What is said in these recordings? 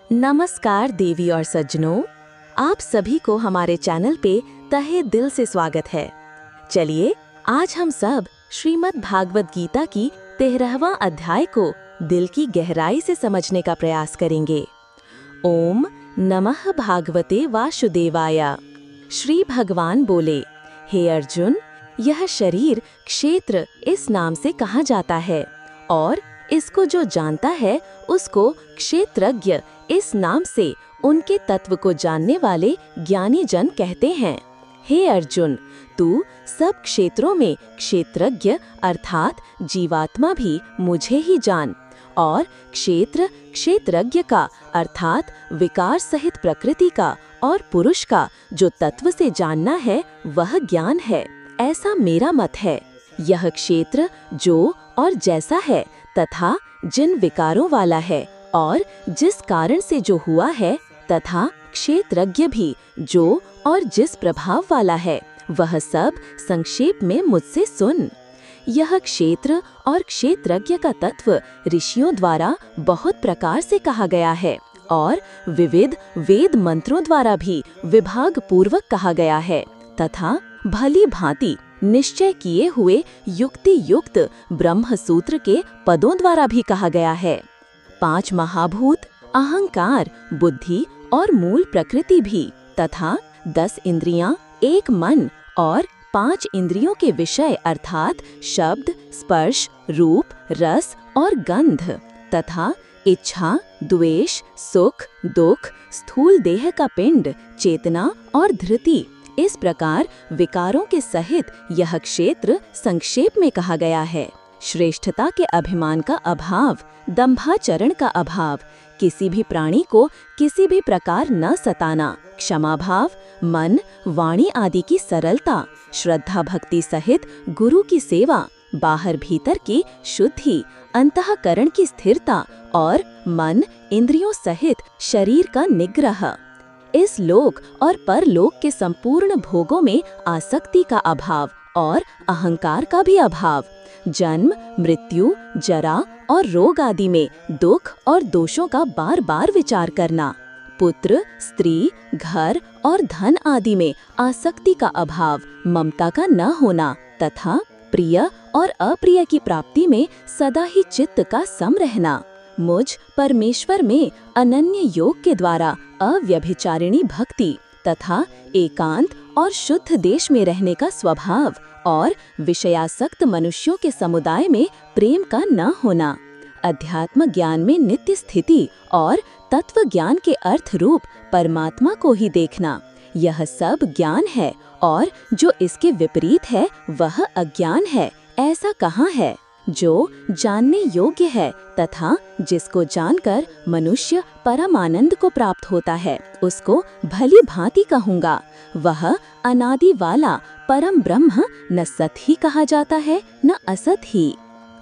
नमस्कार देवी और सज्जनों, आप सभी को हमारे चैनल पे तहे दिल से स्वागत है। चलिए आज हम सब श्रीमद् भागवत गीता की 13वां अध्याय को दिल की गहराई से समझने का प्रयास करेंगे। ओम नमः भागवते वासुदेवाय। श्री भगवान बोले, हे अर्जुन, यह शरीर क्षेत्र इस नाम से कहा जाता है और इसको जो जानता है उसको क्षेत्रज्ञ इस नाम से उनके तत्व को जानने वाले ज्ञानी जन कहते हैं। हे अर्जुन, तू सब क्षेत्रों में क्षेत्रज्ञ अर्थात जीवात्मा भी मुझे ही जान, और क्षेत्र क्षेत्रज्ञ का अर्थात विकार सहित प्रकृति का और पुरुष का जो तत्व से जानना है वह ज्ञान है, ऐसा मेरा मत है। यह क्षेत्र जो और जैसा है तथा जिन विकारों वाला है और जिस कारण से जो हुआ है, तथा क्षेत्रज्ञ भी जो और जिस प्रभाव वाला है, वह सब संक्षेप में मुझसे सुन। यह क्षेत्र और क्षेत्रज्ञ का तत्व ऋषियों द्वारा बहुत प्रकार से कहा गया है और विविध वेद मंत्रों द्वारा भी विभाग पूर्वक कहा गया है, तथा भली भांति निश्चय किए हुए युक्ति युक्त ब्रह्म सूत्र के पदों द्वारा भी कहा गया है। 5 महाभूत, अहंकार, बुद्धि और मूल प्रकृति भी, तथा 10 इंद्रियां, 1 मन और 5 इंद्रियों के विषय अर्थात शब्द, स्पर्श, रूप, रस और गंध, तथा इच्छा, द्वेष, सुख, दुख, स्थूल देह का पिंड, चेतना और धृति, इस प्रकार विकारों के सहित यह क्षेत्र संक्षेप में कहा गया है। श्रेष्ठता के अभिमान का अभाव, दंभाचरण का अभाव, किसी भी प्राणी को किसी भी प्रकार न सताना, क्षमा भाव, मन, वाणी आदि की सरलता, श्रद्धा भक्ति सहित गुरु की सेवा, बाहर भीतर की शुद्धि, अंतःकरण की स्थिरता और मन, इंद्रियों सहित शरीर का निग्रह, इस लोक और परलोक के संपूर्ण भोगों में आसक्ति का अभाव और अहंकार का भी अभाव, जन्म, मृत्यु, जरा और रोग आदि में दुख और दोषों का बार बार विचार करना, पुत्र, स्त्री, घर और धन आदि में आसक्ति का अभाव, ममता का न होना, तथा प्रिय और अप्रिय की प्राप्ति में सदा ही चित्त का सम रहना, मुझ परमेश्वर में अनन्य योग के द्वारा अव्यभिचारिणी भक्ति, तथा एकांत और शुद्ध देश में रहने का स्वभाव और विषयासक्त मनुष्यों के समुदाय में प्रेम का न होना, अध्यात्म ज्ञान में नित्य स्थिति और तत्व ज्ञान के अर्थ रूप परमात्मा को ही देखना, यह सब ज्ञान है, और जो इसके विपरीत है वह अज्ञान है, ऐसा कहाँ है? जो जानने योग्य है तथा जिसको जानकर मनुष्य परम आनंद को प्राप्त होता है, उसको भली भांति कहूँगा। वह अनादि वाला परम ब्रह्म न सत ही कहा जाता है न असत ही।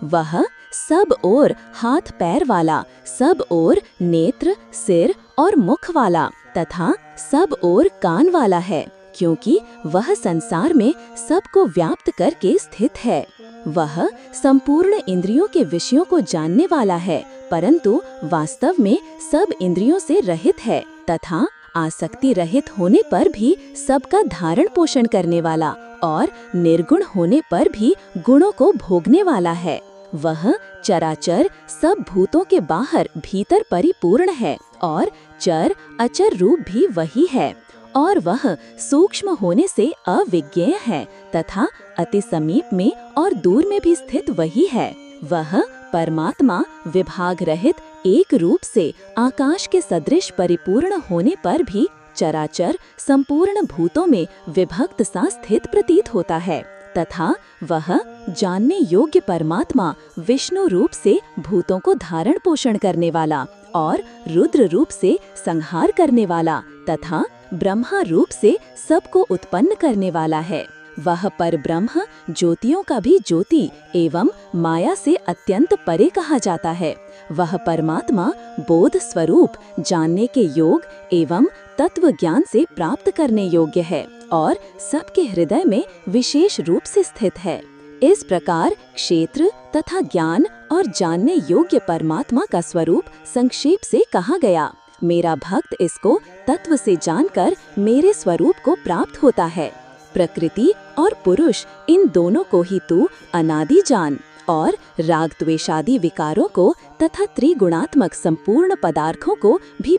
वह सब ओर हाथ पैर वाला, सब ओर नेत्र, सिर और मुख वाला तथा सब ओर कान वाला है, क्योंकि वह संसार में सबको व्याप्त करके स्थित है। वह संपूर्ण इंद्रियों के विषयों को जानने वाला है, परंतु वास्तव में सब इंद्रियों से रहित है, तथा आसक्ति रहित होने पर भी सबका धारण पोषण करने वाला और निर्गुण होने पर भी गुणों को भोगने वाला है। वह चराचर सब भूतों के बाहर भीतर परिपूर्ण है और चर अचर रूप भी वही है, और वह सूक्ष्म होने से अविज्ञेय है तथा अति समीप में और दूर में भी स्थित वही है। वह परमात्मा विभाग रहित एक रूप से आकाश के सदृश परिपूर्ण होने पर भी चराचर संपूर्ण भूतों में विभक्त सा स्थित प्रतीत होता है, तथा वह जानने योग्य परमात्मा विष्णु रूप से भूतों को धारण पोषण करने वाला और रुद्र रूप से संहार करने वाला तथा ब्रह्मा रूप से सबको उत्पन्न करने वाला है। वह परब्रह्म ज्योतियों का भी ज्योति एवं माया से अत्यंत परे कहा जाता है। वह परमात्मा बोध स्वरूप, जानने के योग एवं तत्व ज्ञान से प्राप्त करने योग्य है और सबके हृदय में विशेष रूप से स्थित है। इस प्रकार क्षेत्र तथा ज्ञान और जानने योग्य परमात्मा का स्वरूप संक्षेप से कहा गया। मेरा भक्त इसको तत्व से जानकर मेरे स्वरूप को प्राप्त होता है। प्रकृति और पुरुष इन दोनों को ही तू अनादि जान और राग द्वेषादि विकारों को तथा त्रिगुणात्मक संपूर्ण पदार्थों को भी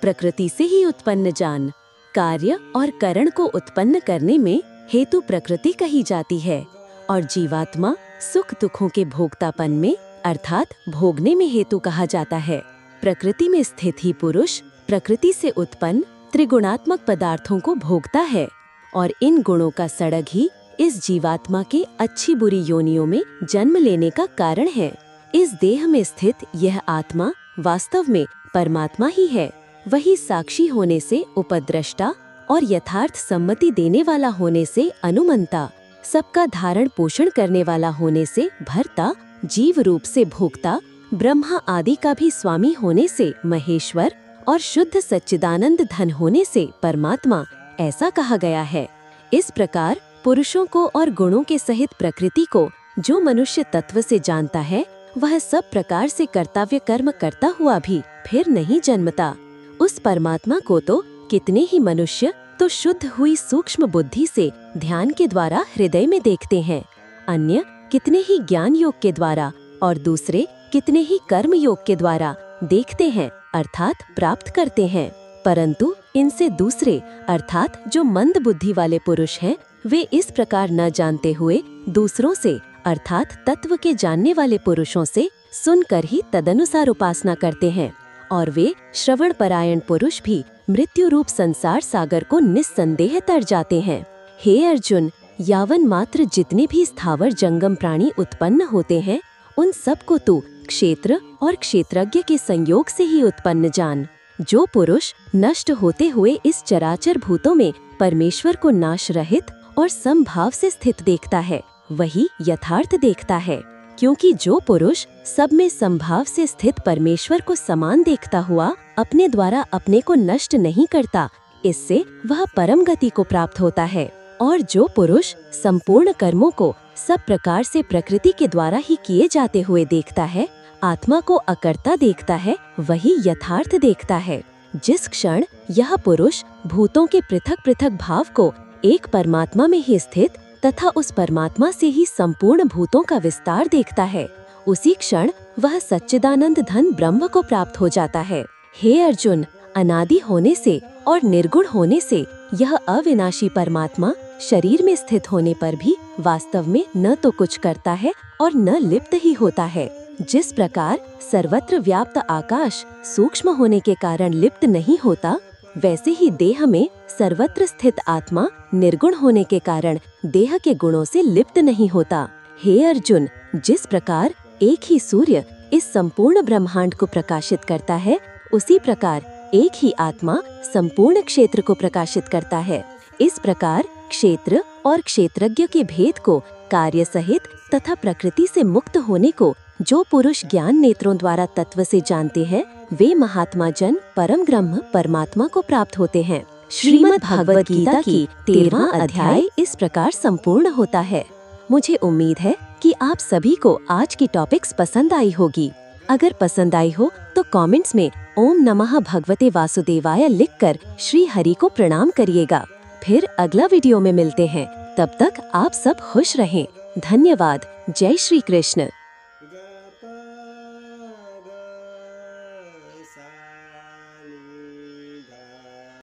प्रकृति से ही उत्पन्न जान। कार्य और करण को उत्पन्न करने में हेतु प्रकृति कही जाती है और जीवात्मा सुख दुखों के भोक्तापन में अर्थात भोगने में हेतु कहा जाता है। प्रकृति में स्थित ही पुरुष प्रकृति से उत्पन्न त्रिगुणात्मक पदार्थों को भोगता है और इन गुणों का सड़ग ही इस जीवात्मा के अच्छी बुरी योनियों में जन्म लेने का कारण है। इस देह में स्थित यह आत्मा वास्तव में परमात्मा ही है। वही साक्षी होने से उपद्रष्टा और यथार्थ सम्मति देने वाला होने से अनुमंता, सबका धारण पोषण करने वाला होने से भर्ता, जीव रूप से भोक्ता, ब्रह्मा आदि का भी स्वामी होने से महेश्वर और शुद्ध सच्चिदानंद धन होने से परमात्मा ऐसा कहा गया है। इस प्रकार पुरुषों को और गुणों के सहित प्रकृति को जो मनुष्य तत्व से जानता है वह सब प्रकार से कर्तव्य कर्म करता हुआ भी फिर नहीं जन्मता। उस परमात्मा को तो कितने ही मनुष्य तो शुद्ध हुई सूक्ष्म बुद्धि से ध्यान के द्वारा हृदय में देखते हैं, अन्य कितने ही ज्ञान योग के द्वारा और दूसरे कितने ही कर्म योग के द्वारा देखते हैं अर्थात प्राप्त करते हैं। परंतु इनसे दूसरे अर्थात जो मंद बुद्धि वाले पुरुष हैं वे इस प्रकार न जानते हुए दूसरों से अर्थात तत्व के जानने वाले पुरुषों से सुनकर ही तदनुसार उपासना करते हैं और वे श्रवण परायण पुरुष भी मृत्यु रूप संसार सागर को निस्संदेह तर जाते हैं। हे अर्जुन, यावन मात्र जितने भी स्थावर जंगम प्राणी उत्पन्न होते हैं उन सब को तू क्षेत्र और क्षेत्रज्ञ के संयोग से ही उत्पन्न जान। जो पुरुष नष्ट होते हुए इस चराचर भूतों में परमेश्वर को नाश रहित और समभाव से स्थित देखता है वही यथार्थ देखता है, क्योंकि जो पुरुष सब में समभाव से स्थित परमेश्वर को समान देखता हुआ अपने द्वारा अपने को नष्ट नहीं करता, इससे वह परम गति को प्राप्त होता है। और जो पुरुष संपूर्ण कर्मों को सब प्रकार से प्रकृति के द्वारा ही किए जाते हुए देखता है, आत्मा को अकर्ता देखता है, वही यथार्थ देखता है। जिस क्षण यह पुरुष भूतों के पृथक पृथक भाव को एक परमात्मा में ही स्थित तथा उस परमात्मा से ही संपूर्ण भूतों का विस्तार देखता है, उसी क्षण वह सच्चिदानंद धन ब्रह्म को प्राप्त हो जाता है। हे अर्जुन, अनादि होने से और निर्गुण होने से यह अविनाशी परमात्मा शरीर में स्थित होने पर भी वास्तव में न तो कुछ करता है और न लिप्त ही होता है। जिस प्रकार सर्वत्र व्याप्त आकाश सूक्ष्म होने के कारण लिप्त नहीं होता, वैसे ही देह में सर्वत्र स्थित आत्मा निर्गुण होने के कारण देह के गुणों से लिप्त नहीं होता। हे अर्जुन, जिस प्रकार एक ही सूर्य इस संपूर्ण ब्रह्मांड को प्रकाशित करता है, उसी प्रकार एक ही आत्मा संपूर्ण क्षेत्र को प्रकाशित करता है। इस प्रकार क्षेत्र और क्षेत्रज्ञ के भेद को कार्य सहित तथा प्रकृति से मुक्त होने को जो पुरुष ज्ञान नेत्रों द्वारा तत्व से जानते हैं, वे महात्मा जन परम ब्रह्म परमात्मा को प्राप्त होते हैं। श्रीमद् भागवत गीता की 13वां अध्याय इस प्रकार संपूर्ण होता है। मुझे उम्मीद है कि आप सभी को आज की टॉपिक्स पसंद आई होगी। अगर पसंद आई हो तो कमेंट्स में ओम नमः भगवते वासुदेवाय लिखकर श्री हरि को प्रणाम करिएगा। फिर अगला वीडियो में मिलते हैं। तब तक आप सब खुश रहें। धन्यवाद। जय श्री कृष्ण।